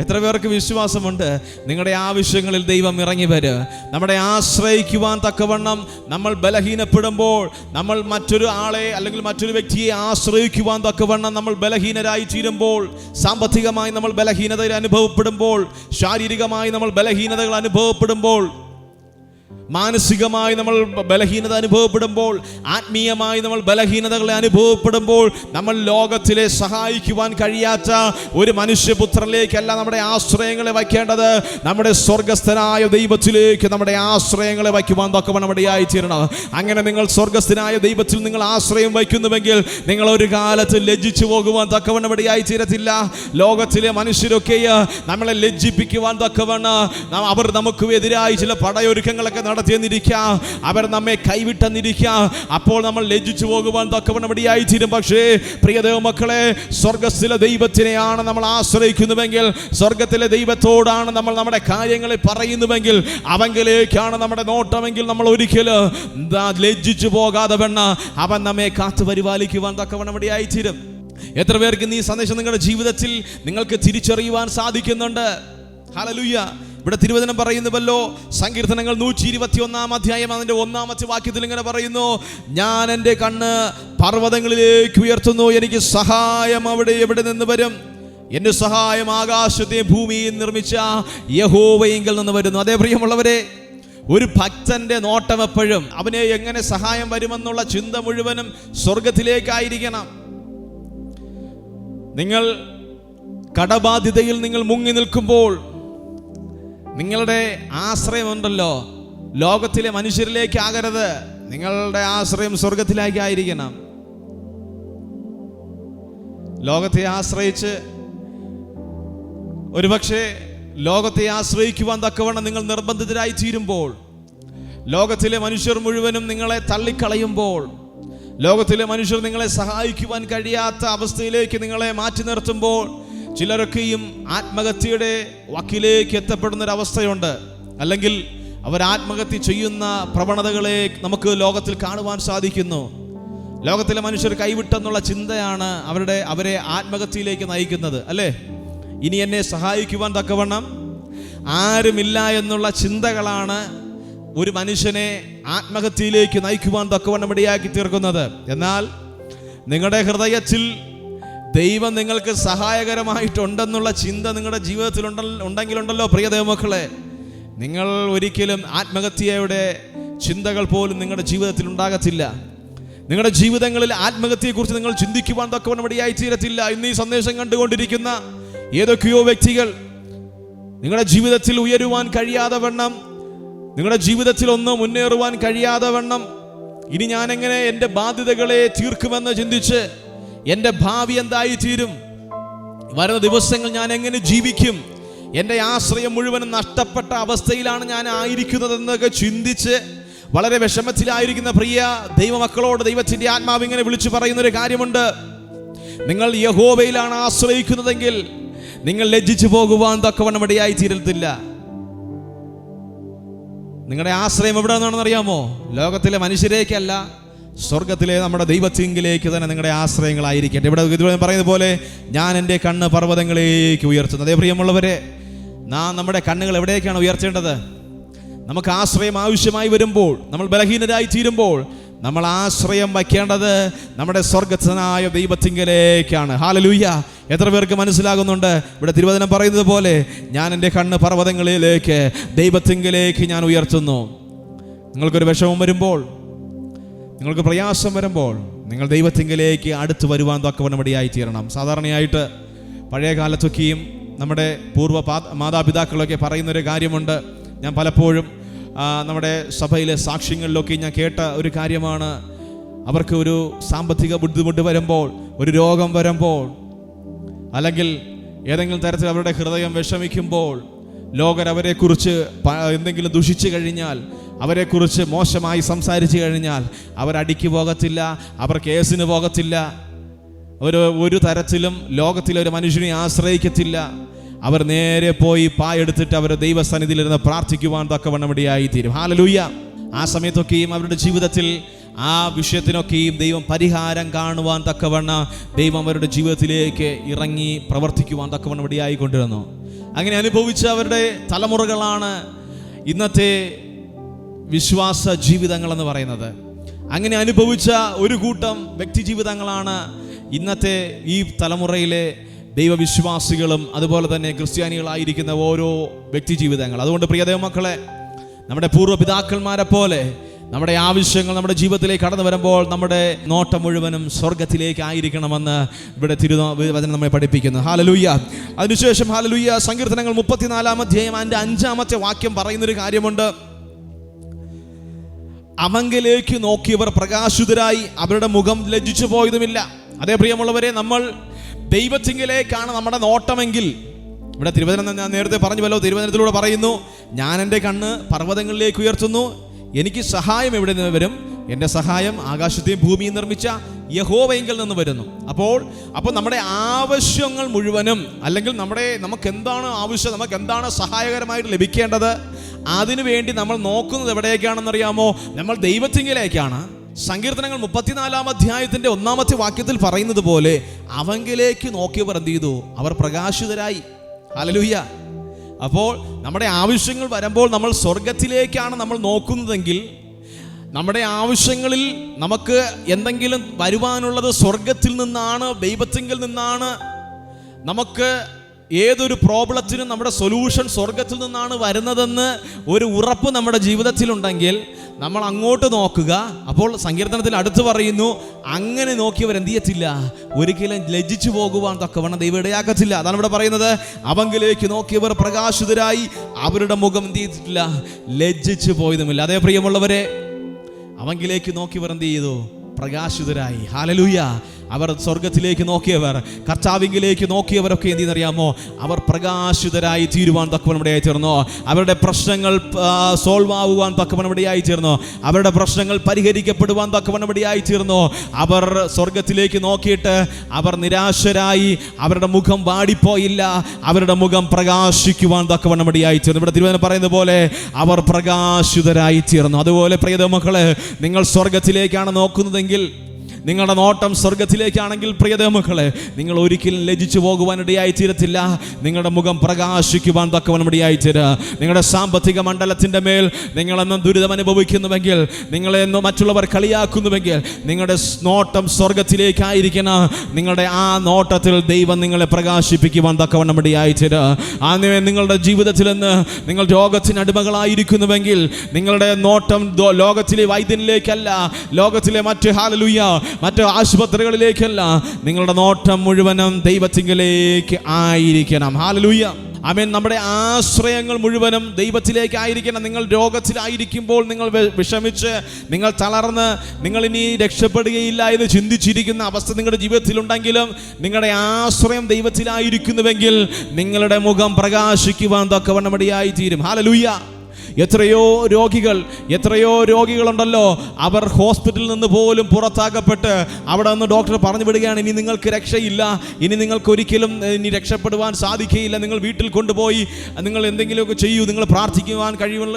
എത്ര പേർക്ക് വിശ്വാസമുണ്ട്? നിങ്ങളുടെ ആവശ്യങ്ങളിൽ ദൈവം ഇറങ്ങി വരും. നമ്മുടെ ആശ്രയിക്കുവാൻ തക്കവണ്ണം നമ്മൾ ബലഹീനപ്പെടുമ്പോൾ, നമ്മൾ മറ്റൊരു ആളെ അല്ലെങ്കിൽ മറ്റൊരു വ്യക്തിയെ ആശ്രയിക്കുവാൻ തക്കവണ്ണം നമ്മൾ ബലഹീനരായി തീരുമ്പോൾ, സാമ്പത്തികമായി നമ്മൾ ബലഹീനത അനുഭവപ്പെടുമ്പോൾ, ശാരീരികമായി നമ്മൾ ബലഹീനതകൾ അനുഭവപ്പെടുമ്പോൾ, മാനസികമായി നമ്മൾ ബലഹീനത അനുഭവപ്പെടുമ്പോൾ, ആത്മീയമായി നമ്മൾ ബലഹീനതകളെ അനുഭവപ്പെടുമ്പോൾ, നമ്മൾ ലോകത്തിലെ സഹായിക്കുവാൻ കഴിയാത്ത ഒരു മനുഷ്യപുത്രനിലേക്കല്ല നമ്മുടെ ആശ്രയങ്ങളെ വയ്ക്കേണ്ടത്. നമ്മുടെ സ്വർഗസ്ഥനായ ദൈവത്തിലേക്ക് നമ്മുടെ ആശ്രയങ്ങളെ വയ്ക്കുവാൻ തക്കവണ്ണം ഇടയായി തീരണം. അങ്ങനെ നിങ്ങൾ സ്വർഗസ്ഥനായ ദൈവത്തിൽ നിങ്ങൾ ആശ്രയം വയ്ക്കുന്നുവെങ്കിൽ നിങ്ങൾ ഒരു കാലത്ത് ലജ്ജിച്ചു പോകുവാൻ തക്കവണ്ണം ഇടയായി തീരത്തില്ല. ലോകത്തിലെ മനുഷ്യരൊക്കെ നമ്മളെ ലജ്ജിപ്പിക്കുവാൻ തക്കവണ്ണം അവർ നമുക്ക് എതിരായി ചില പടയൊരുക്കങ്ങളൊക്കെ നടത്തിയെന്നിരിക്കാം, അവർ നമ്മെ കൈവിട്ടെന്നിരിക്കാം. അപ്പോൾ നമ്മൾ ലജ്ജിച്ചു പോകുവാൻ തക്കവണ്ണം ഇടയായി തീരും. പക്ഷേ പ്രിയ ദൈവമക്കളെ, സ്വർഗത്തിലെ ദൈവത്തിനെയാണ് നമ്മൾ ആശ്രയിക്കുന്നുവെങ്കിൽ, സ്വർഗത്തിലെ ദൈവത്തോടാണ് നമ്മൾ നമ്മുടെ കാര്യങ്ങളെ പറയുന്നുവെങ്കിൽ, അവങ്കിലേക്കാണ് നമ്മുടെ നോട്ടമെങ്കിൽ, നമ്മൾ ഒരിക്കലും ലജ്ജിച്ചു പോകാതെ വേണ്ട അവൻ നമ്മെ കാത്തു പരിപാലിക്കുവാൻ തക്കവണ്ണം ഇടയായി തീരും. എത്ര പേർക്ക് ഈ സന്ദേശം നിങ്ങളുടെ ജീവിതത്തിൽ നിങ്ങൾക്ക് തിരിച്ചറിയുവാൻ സാധിക്കുന്നുണ്ട്? ഹല്ലേലൂയ. ഇവിടെ തിരുവചനം പറയുന്നുവല്ലോ, സങ്കീർത്തനങ്ങൾ 121 അധ്യായം അതിന്റെ 1-ാമത്തെ വാക്യത്തിൽ ഇങ്ങനെ പറയുന്നു, ഞാൻ എൻ്റെ കണ്ണ് പർവ്വതങ്ങളിലേക്ക് ഉയർത്തുന്നു, എനിക്ക് സഹായം എവിടെ നിന്ന് വരും? എൻ്റെ സഹായം ആകാശത്തെ ഭൂമിയിൽ നിർമ്മിച്ച യഹോവയിങ്കൽ നിന്ന് വരുന്നു. അതേ പ്രിയമുള്ളവരെ, ഒരു ഭക്തന്റെ നോട്ടം എപ്പോഴും അവനെ എങ്ങനെ സഹായം വരുമെന്നുള്ള ചിന്ത മുഴുവനും സ്വർഗത്തിലേക്കായിരിക്കണം. നിങ്ങൾ കടബാധ്യതയിൽ നിങ്ങൾ മുങ്ങി നിൽക്കുമ്പോൾ നിങ്ങളുടെ ആശ്രയമുണ്ടല്ലോ ലോകത്തിലെ മനുഷ്യരിലേക്ക് ആകരുത്, നിങ്ങളുടെ ആശ്രയം സ്വർഗത്തിലേക്കായിരിക്കണം. ലോകത്തെ ആശ്രയിച്ച് ഒരുപക്ഷെ ലോകത്തെ ആശ്രയിക്കുവാൻ തക്കവണ്ണം നിങ്ങൾ നിർബന്ധിതരായി തീരുമ്പോൾ, ലോകത്തിലെ മനുഷ്യർ മുഴുവനും നിങ്ങളെ തള്ളിക്കളയുമ്പോൾ, ലോകത്തിലെ മനുഷ്യർ നിങ്ങളെ സഹായിക്കുവാൻ കഴിയാത്ത അവസ്ഥയിലേക്ക് നിങ്ങളെ മാറ്റി നിർത്തുമ്പോൾ, ചിലരൊക്കെയും ആത്മഹത്യയുടെ വക്കിലേക്ക് എത്തപ്പെടുന്നൊരവസ്ഥയുണ്ട്. അല്ലെങ്കിൽ അവർ ആത്മഹത്യ ചെയ്യുന്ന പ്രവണതകളെ നമുക്ക് ലോകത്തിൽ കാണുവാൻ സാധിക്കുന്നു. ലോകത്തിലെ മനുഷ്യർ കൈവിട്ടെന്നുള്ള ചിന്തയാണ് അവരെ ആത്മഹത്യയിലേക്ക് നയിക്കുന്നത്, അല്ലേ? ഇനി എന്നെ സഹായിക്കുവാൻ തക്കവണ്ണം ആരുമില്ല എന്നുള്ള ചിന്തകളാണ് ഒരു മനുഷ്യനെ ആത്മഹത്യയിലേക്ക് നയിക്കുവാൻ തക്കവണ്ണം ഇടയാക്കി തീർക്കുന്നത്. എന്നാൽ നിങ്ങളുടെ ഹൃദയത്തിൽ ദൈവം നിങ്ങൾക്ക് സഹായകരമായിട്ടുണ്ടെന്നുള്ള ചിന്ത നിങ്ങളുടെ ജീവിതത്തിൽ ഉണ്ടെങ്കിലുണ്ടല്ലോ പ്രിയ ദൈവമക്കളെ, നിങ്ങൾ ഒരിക്കലും ആത്മഹത്യയുടെ ചിന്തകൾ പോലും നിങ്ങളുടെ ജീവിതത്തിൽ ഉണ്ടാകത്തില്ല. നിങ്ങളുടെ ജീവിതങ്ങളിൽ ആത്മഹത്യയെക്കുറിച്ച് നിങ്ങൾ ചിന്തിക്കുവാൻ തക്കവണ്ണം ഇടയായി തീരത്തില്ല. ഇന്ന് ഈ സന്ദേശം കണ്ടുകൊണ്ടിരിക്കുന്ന ഏതൊക്കെയോ വ്യക്തികൾ നിങ്ങളുടെ ജീവിതത്തിൽ ഉയരുവാൻ കഴിയാതെ വണ്ണം, നിങ്ങളുടെ ജീവിതത്തിൽ ഒന്ന് മുന്നേറുവാൻ കഴിയാതെ വണ്ണം, ഇനി ഞാൻ എങ്ങനെ എൻ്റെ ബാധ്യതകളെ തീർക്കുമെന്ന് ചിന്തിച്ച് എൻ്റെ ഭാവി എന്തായി തീരും, വരുന്ന ദിവസങ്ങൾ ഞാൻ എങ്ങനെ ജീവിക്കും, എൻ്റെ ആശ്രയം മുഴുവനും നഷ്ടപ്പെട്ട അവസ്ഥയിലാണ് ഞാൻ ആയിരിക്കുന്നതെന്നൊക്കെ ചിന്തിച്ച് വളരെ വിഷമത്തിലായിരിക്കുന്ന പ്രിയ ദൈവമക്കളോട് ദൈവത്തിൻ്റെ ആത്മാവ് ഇങ്ങനെ വിളിച്ചു പറയുന്നൊരു കാര്യമുണ്ട്. നിങ്ങൾ യഹോവയിലാണ് ആശ്രയിക്കുന്നതെങ്കിൽ നിങ്ങൾ ലജ്ജിച്ചു പോകുവാൻ തക്കവണ്ണം ഇടയായി തീരത്തില്ല. നിങ്ങളുടെ ആശ്രയം എവിടെ നിന്നാണെന്ന് അറിയാമോ? ലോകത്തിലെ മനുഷ്യരേക്കല്ല, സ്വർഗത്തിലെ നമ്മുടെ ദൈവത്തിങ്കിലേക്ക് തന്നെ നിങ്ങളുടെ ആശ്രയങ്ങളായിരിക്കട്ടെ. ഇവിടെ പറയുന്നത് പോലെ ഞാൻ എൻ്റെ കണ്ണ് പർവ്വതങ്ങളിലേക്ക് ഉയർത്തുന്നു. അതേ പ്രിയമുള്ളവരെ, നാം നമ്മുടെ കണ്ണുകൾ എവിടേക്കാണ് ഉയർത്തേണ്ടത്? നമുക്ക് ആശ്രയം ആവശ്യമായി വരുമ്പോൾ, നമ്മൾ ബലഹീനരായി തീരുമ്പോൾ നമ്മൾ ആശ്രയം വയ്ക്കേണ്ടത് നമ്മുടെ സ്വർഗസ്ഥനായ ദൈവത്തിങ്കലേക്കാണ്. ഹല്ലേലൂയ. എത്ര പേർക്ക് മനസ്സിലാകുന്നുണ്ട്? ഇവിടെ തിരുവചനം പറയുന്നത് പോലെ ഞാൻ എൻ്റെ കണ്ണ് പർവ്വതങ്ങളിലേക്ക് ദൈവത്തിങ്കലേക്ക് ഞാൻ ഉയർത്തുന്നു. നിങ്ങൾക്കൊരു വിഷമം വരുമ്പോൾ, നിങ്ങൾക്ക് പ്രയാസം വരുമ്പോൾ നിങ്ങൾ ദൈവത്തിങ്കലേക്ക് അടുത്ത് വരുവാൻ തക്കവണ്ണം ഇടയായി തീരണം. സാധാരണയായിട്ട് പഴയ കാലത്തൊക്കെയും നമ്മുടെ പൂർവ്വ മാതാപിതാക്കളൊക്കെ പറയുന്നൊരു കാര്യമുണ്ട്. ഞാൻ പലപ്പോഴും നമ്മുടെ സഭയിലെ സാക്ഷ്യങ്ങളിലൊക്കെ ഞാൻ കേട്ട ഒരു കാര്യമാണ്. അവർക്ക് ഒരു സാമ്പത്തിക ബുദ്ധിമുട്ട് വരുമ്പോൾ, ഒരു രോഗം വരുമ്പോൾ, അല്ലെങ്കിൽ ഏതെങ്കിലും തരത്തിൽ അവരുടെ ഹൃദയം വിഷമിക്കുമ്പോൾ, ലോകരവരെക്കുറിച്ച് എന്തെങ്കിലും ദുഷിച്ചു കഴിഞ്ഞാൽ, അവരെക്കുറിച്ച് മോശമായി സംസാരിച്ചു കഴിഞ്ഞാൽ അവരടിക്ക് പോകത്തില്ല, അവർ കേസിന് പോകത്തില്ല, ഒരു തരത്തിലും ലോകത്തിലൊരു മനുഷ്യനെ ആശ്രയിക്കത്തില്ല. അവർ നേരെ പോയി പായെടുത്തിട്ട് അവരുടെ ദൈവസന്നിധിയിലിരുന്ന് പ്രാർത്ഥിക്കുവാൻ തക്കവണ്ണം ഇടയായി തീരും. ഹല്ലേലൂയ. ആ സമയത്തൊക്കെയും അവരുടെ ജീവിതത്തിൽ ആ വിഷയത്തിനൊക്കെയും ദൈവം പരിഹാരം കാണുവാൻ തക്കവണ്ണം ദൈവം അവരുടെ ജീവിതത്തിലേക്ക് ഇറങ്ങി പ്രവർത്തിക്കുവാൻ തക്കവണ്ണം ഇടയായിക്കൊണ്ടിരുന്നു. അങ്ങനെ അനുഭവിച്ച അവരുടെ തലമുറകളാണ് ഇന്നത്തെ വിശ്വാസ ജീവിതങ്ങളെന്ന് പറയുന്നത്. അങ്ങനെ അനുഭവിച്ച ഒരു കൂട്ടം വ്യക്തി ജീവിതങ്ങളാണ് ഇന്നത്തെ ഈ തലമുറയിലെ ദൈവവിശ്വാസികളും അതുപോലെ തന്നെ ക്രിസ്ത്യാനികളായിരിക്കുന്ന ഓരോ വ്യക്തി ജീവിതങ്ങൾ. അതുകൊണ്ട് പ്രിയ ദൈവമക്കളെ, നമ്മുടെ പൂർവ്വപിതാക്കന്മാരെ പോലെ നമ്മുടെ ആവശ്യങ്ങൾ നമ്മുടെ ജീവിതത്തിലേക്ക് കടന്നു വരുമ്പോൾ നമ്മുടെ നോട്ടം മുഴുവനും സ്വർഗത്തിലേക്ക് ആയിരിക്കണമെന്ന് ഇവിടെ തിരുവചനം നമ്മെ പഠിപ്പിക്കുന്നു. ഹല്ലേലൂയ. അതിനുശേഷം ഹല്ലേലൂയ സങ്കീർത്തനങ്ങൾ 34 അധ്യായം അതിൻ്റെ 5-ാമത്തെ വാക്യം പറയുന്നൊരു കാര്യമുണ്ട്. അവങ്കിലേക്ക് നോക്കിയവർ പ്രകാശിതരായി, അവരുടെ മുഖം ലജ്ജിച്ചു പോയതുമില്ല. അതേ പ്രിയമുള്ളവരെ, നമ്മൾ ദൈവത്തിങ്കിലേക്കാണ് നമ്മുടെ നോട്ടമെങ്കിൽ, ഇവിടെ തിരുവചനം ഞാൻ നേരത്തെ പറഞ്ഞുവല്ലോ, തിരുവചനത്തിലൂടെ പറയുന്നു, ഞാൻ എൻ്റെ കണ്ണ് പർവ്വതങ്ങളിലേക്ക് ഉയർത്തുന്നു, എനിക്ക് സഹായം എവിടെ നിന്ന് വരും? എൻ്റെ സഹായം ആകാശത്തെയും ഭൂമിയും നിർമ്മിച്ച യഹോവയെങ്കിൽ നിന്ന് വരുന്നു. അപ്പോൾ നമ്മുടെ ആവശ്യങ്ങൾ മുഴുവനും, അല്ലെങ്കിൽ നമുക്ക് എന്താണ് ആവശ്യം, നമുക്ക് എന്താണ് സഹായകരമായിട്ട് ലഭിക്കേണ്ടത്, അതിനു വേണ്ടി നമ്മൾ നോക്കുന്നത് എവിടേക്കാണെന്നറിയാമോ? നമ്മൾ ദൈവത്തിങ്കിലേക്കാണ്. സങ്കീർത്തനങ്ങൾ 34 അധ്യായത്തിൻ്റെ 1-ാമത്തെ വാക്യത്തിൽ പറയുന്നത് പോലെ, അവങ്കിലേക്ക് നോക്കിയവർ എന്ത് ചെയ്തു? അവർ പ്രകാശിതരായി. ഹല്ലേലൂയ. അപ്പോൾ നമ്മുടെ ആവശ്യങ്ങൾ വരുമ്പോൾ നമ്മൾ സ്വർഗത്തിലേക്കാണ് നമ്മൾ നോക്കുന്നതെങ്കിൽ, നമ്മുടെ ആവശ്യങ്ങളിൽ നമുക്ക് എന്തെങ്കിലും വരുവാനുള്ളത് സ്വർഗത്തിൽ നിന്നാണ്, ദൈവത്തിങ്കിൽ നിന്നാണ്. നമുക്ക് ഏതൊരു പ്രോബ്ലത്തിനും നമ്മുടെ സൊല്യൂഷൻ സ്വർഗത്തിൽ നിന്നാണ് വരുന്നതെന്ന് ഒരു ഉറപ്പ് നമ്മുടെ ജീവിതത്തിലുണ്ടെങ്കിൽ നമ്മൾ അങ്ങോട്ട് നോക്കുക. അപ്പോൾ സങ്കീർത്തനത്തിൽ അടുത്ത് പറയുന്നു, അങ്ങനെ നോക്കിയവർ എന്ത് ചെയ്യത്തില്ല? ഒരിക്കലും ലജ്ജിച്ചു പോകുവാൻ തക്കവണ്ണം ദൈവം ഇടയാക്കത്തില്ല. അതാണ് ഇവിടെ പറയുന്നത്, അവങ്കിലേക്ക് നോക്കിയവർ പ്രകാശിതരായി, അവരുടെ മുഖം എന്ത് ചെയ്തിട്ടില്ല? ലജ്ജിച്ചു പോയതുമില്ല. അതേ പ്രിയമുള്ളവരെ, അവങ്കിലേക്ക് നോക്കിയവർ എന്ത് ചെയ്തു? പ്രകാശിതരായി. ഹല്ലേലൂയ. അവർ സ്വർഗത്തിലേക്ക് നോക്കിയവർ, കർത്താവിലേക്ക് നോക്കിയവരൊക്കെ എന്ത് ചെയ്യുന്നറിയാമോ? അവർ പ്രകാശിതരായി തീരുവാൻ തക്കവണ്ണം ഇടയായി തീർന്നു. അവരുടെ പ്രശ്നങ്ങൾ സോൾവ് ആവുവാൻ തക്കവണ്ണം ഇടയായി തീർന്നു. അവരുടെ പ്രശ്നങ്ങൾ പരിഹരിക്കപ്പെടുവാൻ തക്കവണ്ണം ഇടയായി തീർന്നു. അവർ സ്വർഗത്തിലേക്ക് നോക്കിയിട്ട് അവർ നിരാശരായി, അവരുടെ മുഖം വാടിപ്പോയില്ല, അവരുടെ മുഖം പ്രകാശിക്കുവാൻ തക്കവണ്ണം ഇടയായി തീർന്നു. ഇവിടെ തിരുവചനം പറയുന്ന പോലെ അവർ പ്രകാശിതരായി തീർന്നു. അതുപോലെ പ്രിയദമക്കളെ, നിങ്ങൾ സ്വർഗത്തിലേക്കാണ് നോക്കുന്നതെങ്കിൽ, നിങ്ങളുടെ നോട്ടം സ്വർഗത്തിലേക്കാണെങ്കിൽ പ്രിയദമക്കളെ, നിങ്ങൾ ഒരിക്കലും ലജ്ജിച്ചു പോകുവാൻ ഇടയായി തീരത്തില്ല. നിങ്ങളുടെ മുഖം പ്രകാശിക്കുവാൻ തക്കവണ്ണം ഇടയായി തീരുക. നിങ്ങളുടെ സാമ്പത്തിക മണ്ഡലത്തിൻ്റെ മേൽ നിങ്ങളെന്നും ദുരിതം അനുഭവിക്കുന്നുവെങ്കിൽ, നിങ്ങളെന്നും മറ്റുള്ളവർ കളിയാക്കുന്നുവെങ്കിൽ, നിങ്ങളുടെ നോട്ടം സ്വർഗത്തിലേക്കായിരിക്കണം. നിങ്ങളുടെ ആ നോട്ടത്തിൽ ദൈവം നിങ്ങളെ പ്രകാശിപ്പിക്കുവാൻ തക്കവണ്ണം ഇടയായി തീരുക. നിങ്ങളുടെ ജീവിതത്തിൽ നിന്ന് നിങ്ങൾ രോഗത്തിന് അടിമകളായിരിക്കുന്നുവെങ്കിൽ, നിങ്ങളുടെ നോട്ടം ലോകത്തിലെ വൈദ്യനിലേക്കല്ല, ലോകത്തിലെ മറ്റ് ആശുപത്രികളിലേക്കല്ല, നിങ്ങളുടെ നോട്ടം മുഴുവനും ദൈവത്തിങ്കിലേക്ക് ആയിരിക്കണം. ഹല്ലേലൂയ. ആമേൻ. നമ്മുടെ ആശ്രയങ്ങൾ മുഴുവനും ദൈവത്തിലേക്കായിരിക്കണം. നിങ്ങൾ രോഗത്തിലായിരിക്കുമ്പോൾ, നിങ്ങൾ വിഷമിച്ച്, നിങ്ങൾ തളർന്ന്, നിങ്ങൾ ഇനി രക്ഷപ്പെടുകയില്ല എന്ന് ചിന്തിച്ചിരിക്കുന്ന അവസ്ഥ നിങ്ങളുടെ ജീവിതത്തിലുണ്ടെങ്കിലും, നിങ്ങളുടെ ആശ്രയം ദൈവത്തിലായിരിക്കുന്നുവെങ്കിൽ നിങ്ങളുടെ മുഖം പ്രകാശിക്കുവാൻ തക്കവണ്ണം ഇടയായി തീരും. ഹല്ലേലൂയ. എത്രയോ രോഗികളുണ്ടല്ലോ, അവർ ഹോസ്പിറ്റലിൽ നിന്ന് പോലും പുറത്താക്കപ്പെട്ട് അവിടെ നിന്ന് ഡോക്ടർ പറഞ്ഞു വിടുകയാണ്, ഇനി നിങ്ങൾക്ക് രക്ഷയില്ല, ഇനി നിങ്ങൾക്ക് ഒരിക്കലും ഇനി രക്ഷപ്പെടുവാൻ സാധിക്കുകയില്ല, നിങ്ങൾ വീട്ടിൽ കൊണ്ടുപോയി നിങ്ങൾ എന്തെങ്കിലുമൊക്കെ ചെയ്യൂ, നിങ്ങൾ പ്രാർത്ഥിക്കുവാൻ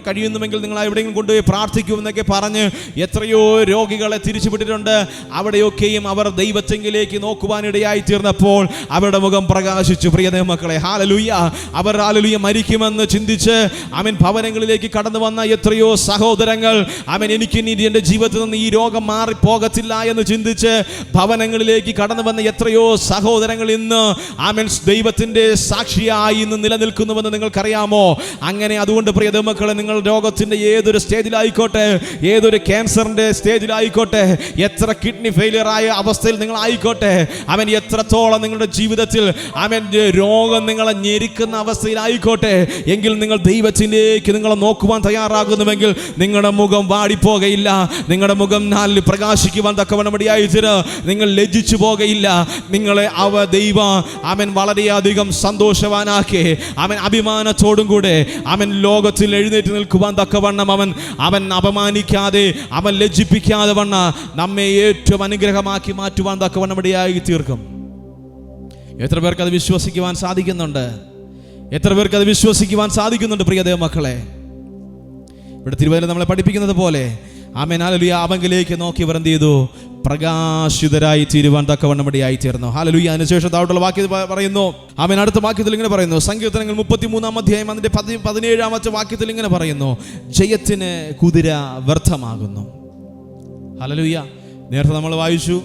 കഴിയുന്നുവെങ്കിൽ നിങ്ങൾ എവിടെയെങ്കിലും കൊണ്ടുപോയി പ്രാർത്ഥിക്കൂ എന്നൊക്കെ പറഞ്ഞ് എത്രയോ രോഗികളെ തിരിച്ചുവിട്ടിട്ടുണ്ട്. അവിടെയൊക്കെയും അവർ ദൈവത്തെങ്കിലേക്ക് നോക്കുവാനിടയായി തീർന്നപ്പോൾ അവരുടെ മുഖം പ്രകാശിച്ചു. പ്രിയദൈവമക്കളെ, ഹല്ലേലൂയ. അവർ ഹല്ലേലൂയ മരിക്കുമെന്ന് ചിന്തിച്ച് ഭവനങ്ങളിലേക്ക് കടന്നു വന്ന എത്രയോ സഹോദരങ്ങൾ, എനിക്ക് ഇനി എൻ്റെ ജീവിതത്തിൽ നിന്ന് ഈ രോഗം മാറിപ്പോകത്തില്ല എന്ന് ചിന്തിച്ച് ഭവനങ്ങളിലേക്ക് കടന്നു വന്ന എത്രയോ സഹോദരങ്ങൾ ഇന്ന് ദൈവത്തിൻ്റെ സാക്ഷിയായി ഇന്ന് നിലനിൽക്കുന്നുവെന്ന് നിങ്ങൾക്കറിയാമോ? അങ്ങനെ അതുകൊണ്ട് പ്രിയദൈവമക്കളെ, നിങ്ങൾ രോഗത്തിൻ്റെ ഏതൊരു സ്റ്റേജിലായിക്കോട്ടെ, ഏതൊരു ക്യാൻസറിൻ്റെ സ്റ്റേജിലായിക്കോട്ടെ, എത്ര കിഡ്നി ഫെയിലിയർ ആയ അവസ്ഥയിൽ നിങ്ങൾ ആയിക്കോട്ടെ, എത്രത്തോളം നിങ്ങളുടെ ജീവിതത്തിൽ രോഗം നിങ്ങളെ ഞെരുക്കുന്ന അവസ്ഥയിലായിക്കോട്ടെ, എങ്കിൽ നിങ്ങൾ ദൈവത്തിലേക്ക് നിങ്ങളെ നോക്കുവാൻ തയ്യാറാകുന്നുവെങ്കിൽ നിങ്ങളുടെ മുഖം വാടിപ്പോകയില്ല, നിങ്ങളുടെ മുഖം നാലിൽ പ്രകാശിക്കുവാൻ തക്കവണ്ണം ഇടയായി തീരും. നിങ്ങൾ ലജ്ജിച്ചു പോകയില്ല. നിങ്ങളെ ദൈവം വളരെയധികം സന്തോഷവാനാക്കി അഭിമാനത്തോടും കൂടെ ലോകത്തിൽ എഴുന്നേറ്റ് നിൽക്കുവാൻ തക്കവണ്ണം അവൻ അപമാനിക്കാതെ, ലജ്ജിപ്പിക്കാതെ വണ്ണം നമ്മെ ഏറ്റവും അനുഗ്രഹമാക്കി മാറ്റുവാൻ തക്കവണ്ണം ഇടയായി തീർക്കും. എത്ര പേർക്ക് അത് വിശ്വസിക്കുവാൻ സാധിക്കുന്നുണ്ട്? എത്ര പേർക്ക് അത് വിശ്വസിക്കുവാൻ സാധിക്കുന്നുണ്ട്? പ്രിയ മക്കളെ, ഇവിടെ തിരുവചനം നമ്മളെ പഠിപ്പിക്കുന്നത് പോലെ ഹല്ലേലൂയ, അവങ്കിലേക്ക് നോക്കിയവർ എന്ത് ചെയ്തു? പ്രകാശിതരായി തീരുവാൻ തക്കവണ്ണം ഇടയായി തീർന്നു. ഹല്ലേലൂയ. അതിനുശേഷം താഴോട്ടുള്ള വാക്യം പറയുന്നു. അടുത്ത വാക്യത്തിൽ ഇങ്ങനെ പറയുന്നു, സങ്കീർത്തനങ്ങൾ 33 അധ്യായം അതിന്റെ 17-ാമത്തെ വാക്യത്തിൽ ഇങ്ങനെ പറയുന്നു, ജയത്തിന് കുതിര വ്യർത്ഥമാകുന്നു. ഹല്ലേലൂയ. നേരത്തെ നമ്മൾ വായിച്ചു.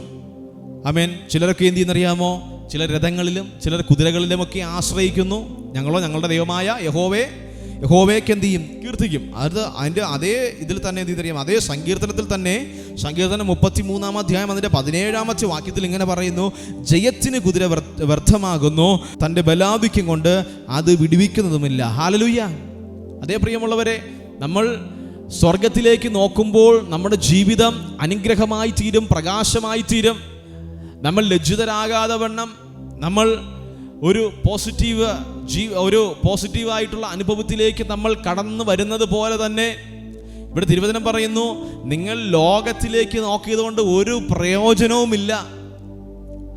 ചിലരൊക്കെ എന്ത് ചെയ്യുന്നറിയാമോ? ചിലർ രഥങ്ങളിലും ചിലർ കുതിരകളിലുമൊക്കെ ആശ്രയിക്കുന്നു. ഞങ്ങളുടെ ദൈവമായ യഹോവേ യഹോവയ്ക്ക് എന്ത് ചെയ്യും? കീർത്തിക്കും. അത് അതിൻ്റെ അതേ ഇതിൽ തന്നെ എന്ത് ചെയ്യും? അതേ സങ്കീർത്തനത്തിൽ തന്നെ, സങ്കീർത്തനം 33-ാം അധ്യായം അതിൻ്റെ 17-ാമത്തെ വാക്യത്തിൽ ഇങ്ങനെ പറയുന്നു, ജയത്തിന് കുതിര വ്യർത്ഥമാകുന്നു, തൻ്റെ ബലാധിക്യം കൊണ്ട് അത് വിടുവിക്കുന്നതുമില്ല. ഹല്ലേലൂയ. അതേ പ്രിയമുള്ളവരെ, നമ്മൾ സ്വർഗത്തിലേക്ക് നോക്കുമ്പോൾ നമ്മുടെ ജീവിതം അനുഗ്രഹമായി തീരും, പ്രകാശമായി തീരും. നമ്മൾ ലജ്ജിതരാകാതെ വണ്ണം നമ്മൾ ഒരു പോസിറ്റീവായിട്ടുള്ള അനുഭവത്തിലേക്ക് നമ്മൾ കടന്നു വരുന്നത് പോലെ തന്നെ ഇവിടെ തിരുവചനം പറയുന്നു, നിങ്ങൾ ലോകത്തിലേക്ക് നോക്കിയത് കൊണ്ട് ഒരു പ്രയോജനവുമില്ല.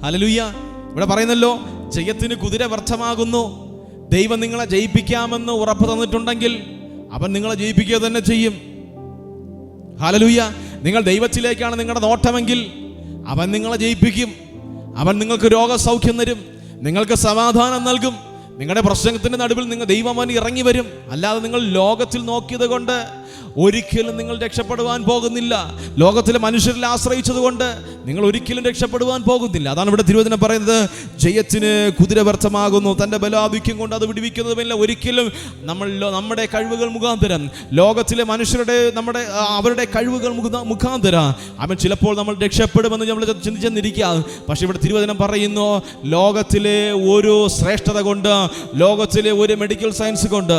ഹല്ലേലൂയ. ഇവിടെ പറയുന്നല്ലോ, ജയത്തിന് കുതിര വ്യർത്ഥമാകുന്നു. ദൈവം നിങ്ങളെ ജയിപ്പിക്കാമെന്ന് ഉറപ്പ് തന്നിട്ടുണ്ടെങ്കിൽ അവൻ നിങ്ങളെ ജയിപ്പിക്കുക തന്നെ ചെയ്യും. ഹല്ലേലൂയ. നിങ്ങൾ ദൈവത്തിലേക്കാണ് നിങ്ങളുടെ നോട്ടമെങ്കിൽ അവൻ നിങ്ങളെ ജയിപ്പിക്കും. അവൻ നിങ്ങൾക്ക് രോഗസൗഖ്യം തരും, നിങ്ങൾക്ക് സമാധാനം നൽകും. നിങ്ങളുടെ പ്രശ്നത്തിന്റെ നടുവിൽ ദൈവം അവൻ ഇറങ്ങി വരും. അല്ലാതെ നിങ്ങൾ ലോകത്തിൽ നോക്കിയത് കൊണ്ട് ഒരിക്കലും നിങ്ങൾ രക്ഷപ്പെടുവാൻ പോകുന്നില്ല. ലോകത്തിലെ മനുഷ്യരിൽ ആശ്രയിച്ചത് കൊണ്ട് നിങ്ങൾ ഒരിക്കലും രക്ഷപ്പെടുവാൻ പോകുന്നില്ല. അതാണ് ഇവിടെ തിരുവചനം പറയുന്നത്, ജയത്തിന് കുതിര വ്യർത്ഥമാകുന്നു, തൻ്റെ ബലാധിക്യം കൊണ്ട് അത് വിടുവിക്കുന്നതുമില്ല. ഒരിക്കലും നമ്മുടെ കഴിവുകൾ മുഖാന്തരം, ലോകത്തിലെ മനുഷ്യരുടെ അവരുടെ കഴിവുകൾ മുഖാന്തരം അവൻ ചിലപ്പോൾ നമ്മൾ രക്ഷപ്പെടുമെന്ന് നമ്മൾ ചിന്തിച്ചെന്നിരിക്കാം. പക്ഷെ ഇവിടെ തിരുവചനം പറയുന്നു, ലോകത്തിലെ ഒരു ശ്രേഷ്ഠത കൊണ്ട്, ലോകത്തിലെ ഒരു മെഡിക്കൽ സയൻസ് കൊണ്ട്,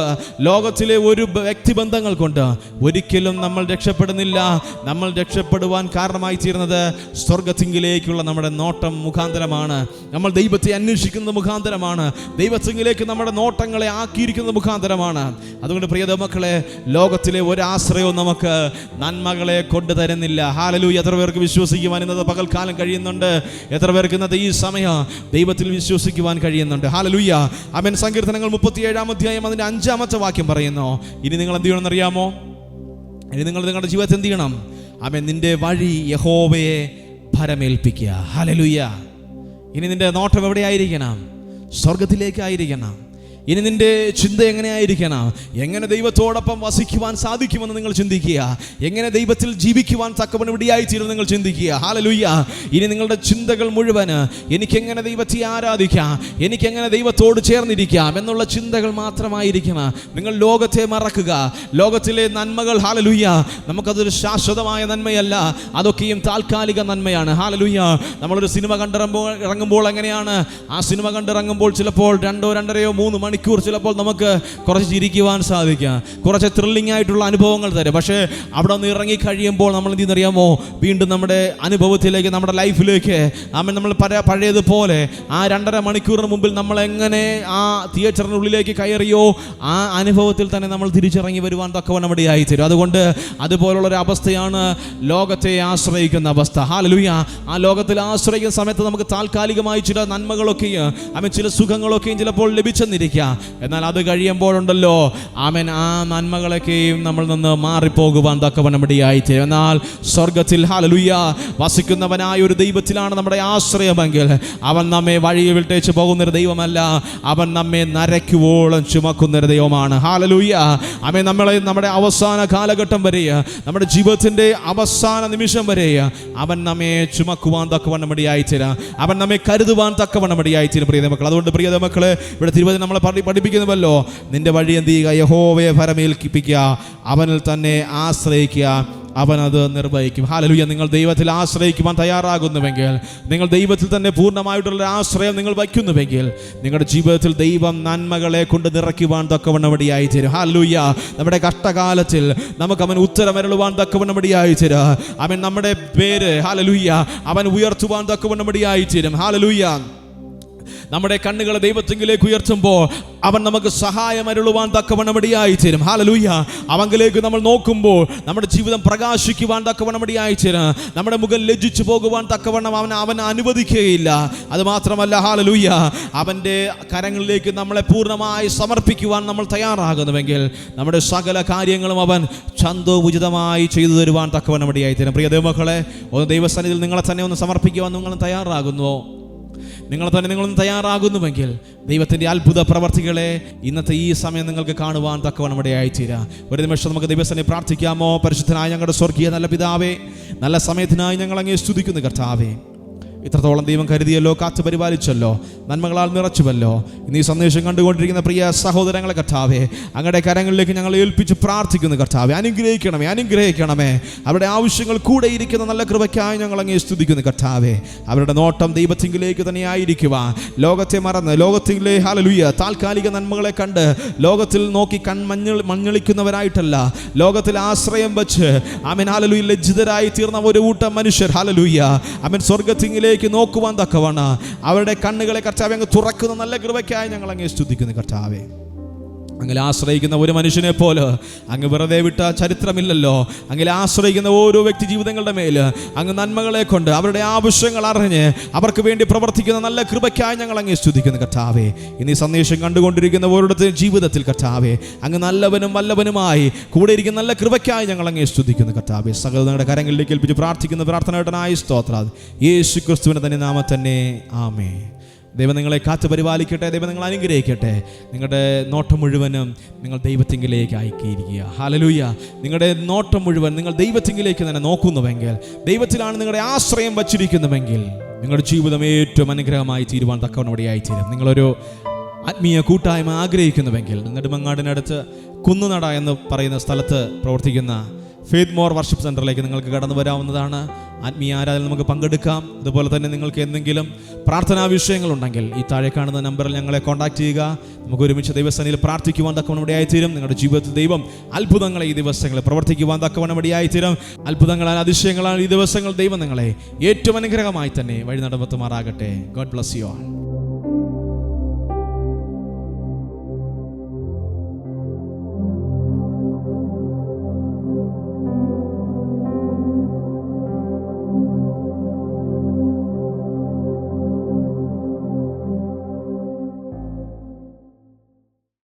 ലോകത്തിലെ ഒരു വ്യക്തിബന്ധങ്ങൾ കൊണ്ട് ഒരിക്കലും നമ്മൾ രക്ഷപ്പെടുന്നില്ല. നമ്മൾ രക്ഷപ്പെടുവാൻ കാരണമായി തീരുന്നത് സ്വർഗത്തിങ്കിലേക്കുള്ള നമ്മുടെ നോട്ടം മുഖാന്തരമാണ്. നമ്മൾ ദൈവത്തെ അന്വേഷിക്കുന്നത് മുഖാന്തരമാണ്. ദൈവത്തിങ്കിലേക്ക് നമ്മുടെ നോട്ടങ്ങളെ ആക്കിയിരിക്കുന്നത് മുഖാന്തരമാണ്. അതുകൊണ്ട് പ്രിയ മക്കളെ, ലോകത്തിലെ ഒരാശ്രയവും നമുക്ക് നന്മകളെ കൊണ്ടുതരുന്നില്ല. ഹല്ലേലൂയ. എത്ര പേർക്ക് വിശ്വസിക്കുവാൻ ഇന്നത്തെ പകൽക്കാലം കഴിയുന്നുണ്ട്? എത്ര പേർക്ക് ഇന്നത്തെ ഈ സമയം ദൈവത്തിൽ വിശ്വസിക്കുവാൻ കഴിയുന്നുണ്ട്? ഹല്ലേലൂയ. ആമേൻ. സങ്കീർത്തനങ്ങൾ 37-ാം അധ്യായം അതിൻ്റെ 5-ാമത്തെ വാക്യം പറയുന്നു, ഇനി നിങ്ങൾ എന്ത് ചെയ്യണമെന്ന് അറിയാമോ? ഇനി നിങ്ങൾ നിങ്ങളുടെ ജീവിതത്തിൽ എന്ത് ചെയ്യണം? ആമേൻ. നിന്റെ വഴി യഹോവയെ ഭരമേൽപ്പിക്കുക. ഹല്ലേലൂയ. ഇനി നിന്റെ നോട്ടം എവിടെയായിരിക്കണം? സ്വർഗത്തിലേക്കായിരിക്കണം. ഇനി നിന്റെ ചിന്ത എങ്ങനെയായിരിക്കണം? എങ്ങനെ ദൈവത്തോടൊപ്പം വസിക്കുവാൻ സാധിക്കുമെന്ന് നിങ്ങൾ ചിന്തിക്കുക. എങ്ങനെ ദൈവത്തിൽ ജീവിക്കുവാൻ തക്കവണ്ണം ഇടയായിത്തീരും നിങ്ങൾ ചിന്തിക്കുക. ഹല്ലേലൂയ. ഇനി നിങ്ങളുടെ ചിന്തകൾ മുഴുവൻ എനിക്കെങ്ങനെ ദൈവത്തെ ആരാധിക്കാം, എനിക്കെങ്ങനെ ദൈവത്തോട് ചേർന്നിരിക്കാം എന്നുള്ള ചിന്തകൾ മാത്രമായിരിക്കണം. നിങ്ങൾ ലോകത്തെ മറക്കുക. ലോകത്തിലെ നന്മകൾ, ഹല്ലേലൂയ, നമുക്കതൊരു ശാശ്വതമായ നന്മയല്ല. അതൊക്കെയും താൽക്കാലിക നന്മയാണ്. ഹല്ലേലൂയ. നമ്മളൊരു സിനിമ ഇറങ്ങുമ്പോൾ എങ്ങനെയാണ്? ആ സിനിമ കണ്ടിറങ്ങുമ്പോൾ ചിലപ്പോൾ 2, 2.5, 3 മണിക്കൂർ ചിലപ്പോൾ നമുക്ക് കുറച്ച് ചിരിക്കുവാൻ സാധിക്കാം, കുറച്ച് ത്രില്ലിംഗ് ആയിട്ടുള്ള അനുഭവങ്ങൾ തരും. പക്ഷേ അവിടെ നിന്ന് ഇറങ്ങി കഴിയുമ്പോൾ നമ്മൾ എന്ത് ചെയ്യുന്നറിയാമോ? വീണ്ടും നമ്മുടെ അനുഭവത്തിലേക്ക്, നമ്മുടെ ലൈഫിലേക്ക് നമ്മൾ പഴയതുപോലെ ആ 2.5 മണിക്കൂറിന് മുമ്പിൽ നമ്മൾ എങ്ങനെ ആ തിയേറ്ററിനുള്ളിലേക്ക് കയറിയോ ആ അനുഭവത്തിൽ തന്നെ നമ്മൾ തിരിച്ചിറങ്ങി വരുവാൻ തക്കവണ്ണം ഇടയായി തരും. അതുകൊണ്ട് അതുപോലുള്ളൊരു അവസ്ഥയാണ് ലോകത്തെ ആശ്രയിക്കുന്ന അവസ്ഥ. ഹല്ലേലൂയ. ആ ലോകത്തിൽ ആശ്രയിക്കുന്ന സമയത്ത് നമുക്ക് താൽക്കാലികമായി ചില നന്മകളൊക്കെയും ചില സുഖങ്ങളൊക്കെയും ചിലപ്പോൾ ലഭിച്ചെന്നിരിക്കാം. എന്നാൽ അത് കഴിയുമ്പോഴുണ്ടല്ലോ ആമേൻ, ആ നന്മകളൊക്കെയും നമ്മൾ നിന്ന് മാറിപ്പോകുവാൻ തക്കവണ്ണം ഇടയായിത്തീരും. എന്നാൽ സ്വർഗത്തിൽ, ഹല്ലേലൂയ, വസിക്കുന്നവനായ ഒരു ദൈവത്തിലാണ് നമ്മുടെ ആശ്രയമെങ്കിൽ അവൻ നമ്മെ വഴിയെ വിട്ടേച്ച് പോകുന്നൊരു ദൈവമല്ല, അവൻ നമ്മെ നരയ്ക്കുവോളം ചുമക്കുന്നൊരു ദൈവമാണ്. ഹല്ലേലൂയ. ആമേൻ. നമ്മുടെ അവസാന കാലഘട്ടം വരെ, നമ്മുടെ ജീവിതത്തിൻ്റെ അവസാന നിമിഷം വരെ അവൻ നമ്മെ ചുമക്കുവാൻ തക്കവണ്ണം ഇടയായിത്തീരും. അവൻ നമ്മെ കരുതുവാൻ തക്കവണ്ണം ഇടയായിത്തീരും. പ്രിയ മക്കൾ, അതുകൊണ്ട് പ്രിയ മക്കളെ, ഇവിടെ തിരുവചനം നമ്മളെ പഠിപ്പിക്കുന്നുവല്ലോ, നിന്റെ വഴി എന്ത് ചെയ്യുക? യഹോവയെ ഭരമേൽപ്പിക്കുക, അവനിൽ തന്നെ ആശ്രയിക്കുക, അവനത് നിർവഹിക്കും. ഹല്ലേലൂയ. നിങ്ങൾ ദൈവത്തിൽ ആശ്രയിക്കുവാൻ തയ്യാറാകുന്നുവെങ്കിൽ, നിങ്ങൾ ദൈവത്തിൽ തന്നെ പൂർണ്ണമായിട്ടുള്ള ആശ്രയം നിങ്ങൾ വയ്ക്കുന്നുവെങ്കിൽ, നിങ്ങളുടെ ജീവിതത്തിൽ ദൈവം നന്മകളെ കൊണ്ട് നിറയ്ക്കുവാൻ തക്കവണ്ണം ഇടയായി തരും. ഹല്ലേലൂയ. നമ്മുടെ കഷ്ടകാലത്തിൽ നമുക്ക് അവൻ ഉത്തരമരുളുവാൻ തക്കവണ്ണം ഇടയായി തരും. അവൻ നമ്മുടെ പേര്, ഹല്ലേലൂയ, അവൻ ഉയർത്തുവാൻ തക്കവണ്ണം ഇടയായി തരും. ഹല്ലേലൂയ. നമ്മുടെ കണ്ണുകളെ ദൈവത്തിങ്കിലേക്ക് ഉയർത്തുമ്പോൾ അവൻ നമുക്ക് സഹായം അരുളുവാൻ തക്കവണ്ണം ഇടയായി തരും. ഹല്ലേലൂയ. അവങ്കിലേക്ക് നമ്മൾ നോക്കുമ്പോൾ നമ്മുടെ ജീവിതം പ്രകാശിക്കുവാൻ തക്കവണ്ണം ഇടയായി തരും. നമ്മുടെ മുഖം ലജ്ജിച്ചു പോകുവാൻ തക്കവണ്ണം അവൻ അനുവദിക്കുകയില്ല. അതുമാത്രമല്ല, ഹല്ലേലൂയ, അവൻ്റെ കരങ്ങളിലേക്ക് നമ്മളെ പൂർണ്ണമായി സമർപ്പിക്കുവാൻ നമ്മൾ തയ്യാറാകുന്നുവെങ്കിൽ നമ്മുടെ സകല കാര്യങ്ങളും അവൻ ചന്തോചിതമായി ചെയ്തു തരുവാൻ തക്കവണ്ണം ഇടയായി തരും. പ്രിയ ദൈവമക്കളെ, ഒന്ന് ദൈവസന്നിധിയിൽ നിങ്ങളെ തന്നെ ഒന്ന് സമർപ്പിക്കുവാൻ നിങ്ങൾ തയ്യാറാകുന്നുവോ? നിങ്ങളൊന്ന് തയ്യാറാകുന്നുവെങ്കിൽ ദൈവത്തിൻ്റെ അത്ഭുത പ്രവർത്തികളെ ഇന്നത്തെ ഈ സമയം നിങ്ങൾക്ക് കാണുവാൻ തക്കവണ്ണം ഇടയായിത്തീരാം. ഒരു നിമിഷം നമുക്ക് ദൈവസന്നിധിയിൽ പ്രാർത്ഥിക്കാമോ? പരിശുദ്ധനായ ഞങ്ങളുടെ സ്വർഗീയ നല്ല പിതാവേ, നല്ല സമയത്തിനായി ഞങ്ങൾ അങ്ങേ സ്തുതിക്കുന്നു കർത്താവേ. ഇത്രത്തോളം ദൈവം കരുതിയല്ലോ, കാത്തു പരിപാലിച്ചല്ലോ, നന്മകളാൽ നിറച്ചുവല്ലോ. ഇന്ന് ഈ സന്ദേശം കണ്ടുകൊണ്ടിരിക്കുന്ന പ്രിയ സഹോദരങ്ങളെ കർത്താവേ, അങ്ങയുടെ കരങ്ങളിലേക്ക് ഞങ്ങൾ ഏൽപ്പിച്ച് പ്രാർത്ഥിക്കുന്നു കർത്താവേ. അനുഗ്രഹിക്കണമേ, അനുഗ്രഹിക്കണമേ. അവരുടെ ആവശ്യങ്ങൾ കൂടെ ഇരിക്കുന്ന നല്ല കൃപയ്ക്കായി ഞങ്ങൾ അങ്ങേ സ്തുതിക്കുന്നു കർത്താവേ. അവരുടെ നോട്ടം ദൈവത്തിങ്കിലേക്ക് തന്നെ ആയിരിക്കുവാൻ, ലോകത്തെ മറന്ന് ലോകത്തിലെ ഹല്ലേലൂയ താൽക്കാലിക നന്മകളെ കണ്ട് ലോകത്തിൽ നോക്കി മഞ്ഞളിക്കുന്നവരായിട്ടല്ല, ലോകത്തിൽ ആശ്രയം വെച്ച് ആമേൻ ഹല്ലേലൂയ ലജ്ജിതരായി തീർന്ന ഒരു കൂട്ടം മനുഷ്യർ ഹല്ലേലൂയ ആമേൻ സ്വർഗ്ഗത്തിങ്കിലേക്ക് നോക്കുവാൻ തക്കവണ്ണം അവരുടെ കണ്ണുകളെ കർത്താവേ അങ്ങ് തുറക്കുന്ന നല്ല കൃപയ്ക്കായി ഞങ്ങൾ അങ്ങേ സ്തുതിക്കുന്നു കർത്താവേ. അങ്ങനെ ആശ്രയിക്കുന്ന ഒരു മനുഷ്യനെ പോലെ അങ്ങ് വെറുതെ വിട്ട ചരിത്രമില്ലല്ലോ. അങ്ങനെ ആശ്രയിക്കുന്ന ഓരോ വ്യക്തി ജീവിതങ്ങളുടെ മേൽ അങ്ങ് നന്മകളെ കൊണ്ട് അവരുടെ ആവശ്യങ്ങൾ അറിഞ്ഞ് അവർക്ക് വേണ്ടി പ്രവർത്തിക്കുന്ന നല്ല കൃപയ്ക്കായി ഞങ്ങൾ അങ്ങേ സ്തുതിക്കുന്നു കർത്താവേ. ഇന്ന് ഈ സന്ദേശം കണ്ടുകൊണ്ടിരിക്കുന്ന ഓരോരുത്തരുടെ ജീവിതത്തിൽ കർത്താവേ അങ്ങ് നല്ലവനും വല്ലവനുമായി കൂടെ ഇരിക്കുന്ന നല്ല കൃപയ്ക്കായി ഞങ്ങൾ അങ്ങേ സ്തുതിക്കുന്നു കർത്താവേ. സകലങ്ങളുടെ കരങ്ങളിലേക്ക് ഏൽപ്പിച്ച് പ്രാർത്ഥിക്കുന്ന പ്രാർത്ഥനയായി സ്തോത്രം. യേശു ക്രിസ്തുവിന്റെ തന്നെ നാമത്തിൽ തന്നെ ആമേൻ. ദൈവം നിങ്ങളെ കാത്തു പരിപാലിക്കട്ടെ. ദൈവം നിങ്ങൾ അനുഗ്രഹിക്കട്ടെ. നിങ്ങളുടെ നോട്ടം മുഴുവനും നിങ്ങൾ ദൈവത്തിങ്കിലേക്ക് അയക്കിയിരിക്കുക. ഹല്ലേലൂയ. നിങ്ങളുടെ നോട്ടം മുഴുവൻ നിങ്ങൾ ദൈവത്തിങ്കിലേക്ക് തന്നെ നോക്കുന്നുവെങ്കിൽ, ദൈവത്തിലാണ് നിങ്ങളുടെ ആശ്രയം വച്ചിരിക്കുന്നുവെങ്കിൽ, നിങ്ങളുടെ ജീവിതം ഏറ്റവും അനുഗ്രഹമായി തീരുവാൻ തക്കവണ്ണോടെയായി തീരും. നിങ്ങളൊരു ആത്മീയ കൂട്ടായ്മ ആഗ്രഹിക്കുന്നുവെങ്കിൽ, നെടുമങ്ങാടിനടുത്ത് കുന്നുനട എന്ന് പറയുന്ന സ്ഥലത്ത് പ്രവർത്തിക്കുന്ന ഫെയ്ത്ത് മോർ വർഷിപ്പ് സെൻ്ററിലേക്ക് നിങ്ങൾക്ക് കടന്നു വരാവുന്നതാണ്. ആത്മീയ ആരാധന നമുക്ക് പങ്കെടുക്കാം. അതുപോലെ തന്നെ നിങ്ങൾക്ക് എന്തെങ്കിലും പ്രാർത്ഥനാ വിഷയങ്ങളുണ്ടെങ്കിൽ ഈ താഴെ കാണുന്ന നമ്പറിൽ ഞങ്ങളെ കോൺടാക്ട് ചെയ്യുക. നമുക്ക് ഒരുമിച്ച് ദൈവസന്നിധിയിൽ പ്രാർത്ഥിക്കുവാൻ തക്കവണ്ണം ഇടയായിത്തീരും. നിങ്ങളുടെ ജീവിതത്തിൽ ദൈവം അത്ഭുതങ്ങളെ ഈ ദിവസങ്ങളിൽ പ്രവർത്തിക്കുവാൻ തക്കവണ്ണം ഇടയായിത്തീരും. അത്ഭുതങ്ങളാൽ അതിശയങ്ങളാൽ ഈ ദിവസങ്ങൾ ദൈവം നിങ്ങളെ ഏറ്റവും അനുഗ്രഹമായി തന്നെ വഴി നടത്തുമാറാകട്ടെ. God bless you all.